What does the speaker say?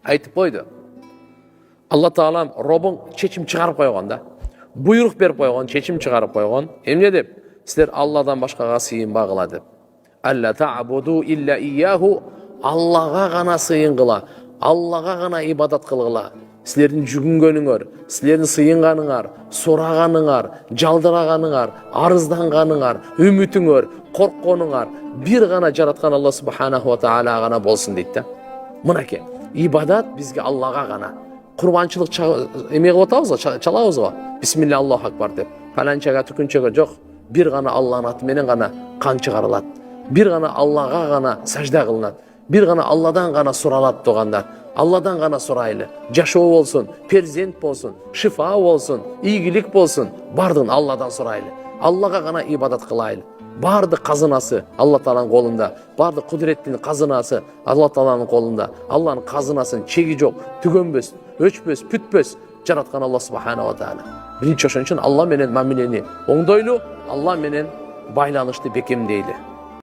айтып қойды. Алла Тағалам робың шешім шығарып қойған да. Бұйрық беріп қойған, шешім шығарып қойған. Емне деп? Сіздер Алладан башқаға сыйынбағыла деп. Алла та'буду илля ияху, Аллаға ғана сыйынғыла, Аллаға ғана ибадат қылғыла. Сілердің жүгінгеніңер, сілердің сыйынғаныңар, сұрағаныңар, жалдырағаныңар, арызданғаныңар, үмітіңер, қорққаныңар бір ғана жаратқан Алла субханаху ва тағала ғана болсын дейді. Мұнеке, ибадат бізге Аллаға ғана. Құрбаншылық емеғі отауыз ғой, чалауыз ғой. Бисмилля Аллаху акбар деп. Пәләншеге, түкіншеге жоқ. Bir ғана Алланың атыменен ғана қан шығарылады. Bir ғана Аллаға ғана сәждә қылынады. Bir ғана Алладан ғана сұралады тоғандар. Алладан ғана сұрайлы. Жашоо болсын, перзент болсын, шифа болсын, игілік болсын, бардығын Алладан сұрайлы. Аллаға ғана ибадат қылайлы. Барды қазынасы Алла Тағаланың қолында. Барды құдіреттің қазынасы Алла Тағаланың қолында. Алланың қазынасын чегі жоқ, түгенбес, өчпес, бүтпес жаратқан Алла субханаху ва тағала. Бірінші ошон үчүн Алла менен мамилени оңдойлу, Алла менен байланышты бекемдейлі.